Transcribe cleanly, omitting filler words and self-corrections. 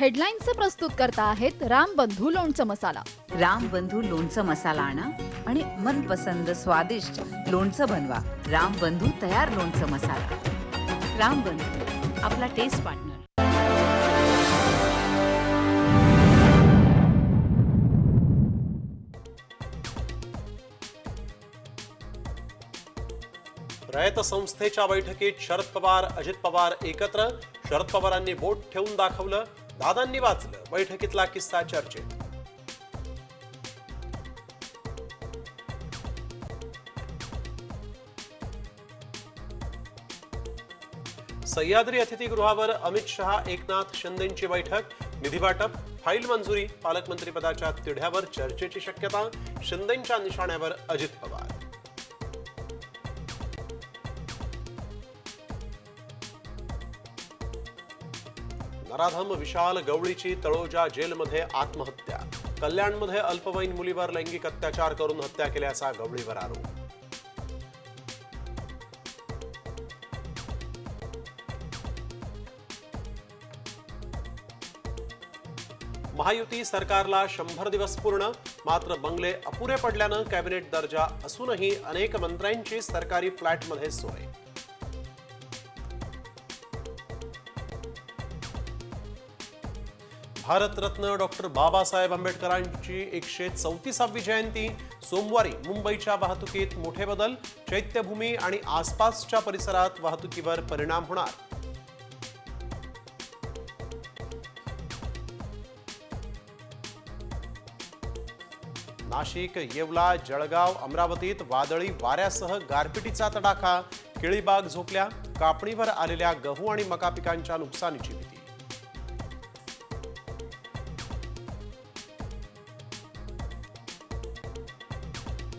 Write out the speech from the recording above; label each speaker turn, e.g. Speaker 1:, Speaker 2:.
Speaker 1: हेडलाईन्सचे प्रस्तुत करता आहेत रामबंधू लोणचं मसाला.
Speaker 2: रामबंधू लोणचं मसाला आणा आणि मनपसंद स्वादिष्ट लोणचं बनवा. रामबंधू तयार लोणचं मसाला. रामबंधू, आपला टेस्ट पार्टनर.
Speaker 3: रयत संस्थेच्या बैठकीत शरद पवार अजित पवार एकत्र. शरद पवारांनी बोट ठेवून दाखवलं, दादांनी वाचलं. बैठकीतला किस्सा चर्चेत. सह्याद्री अतिथीगृहावर अमित शहा एकनाथ शिंदेंची बैठक. निधी वाटप, फाईल मंजुरी, पालकमंत्रीपदाच्या तिढ्यावर चर्चेची शक्यता. शिंदेंच्या निशाण्यावर अजित पवार. नराधम विशाल गवळीची तळोजा जेलमध्ये आत्महत्या. कल्याणमध्ये अल्पवयीन मुलीवर लैंगिक अत्याचार करून हत्या केल्याचा गवळीवर आरोप. महायुती सरकारला 100 दिवस पूर्ण. मात्र बंगले अपुरे पडल्यानं कॅबिनेट दर्जा असूनही अनेक मंत्र्यांची सरकारी फ्लॅटमध्ये सोय. भारतरत्न डॉक्टर बाबासाहेब आंबेडकरांची 134वी जयंती. सोमवारी मुंबईच्या वाहतुकीत मोठे बदल. चैत्यभूमी आणि आसपासच्या परिसरात वाहतुकीवर परिणाम होणार. नाशिक, येवला, जळगाव, अमरावतीत वादळी वाऱ्यासह गारपिटीचा तडाखा. केळीबाग झोपल्या. कापणीवर आलेल्या गहू आणि मका पिकांच्या नुकसानीची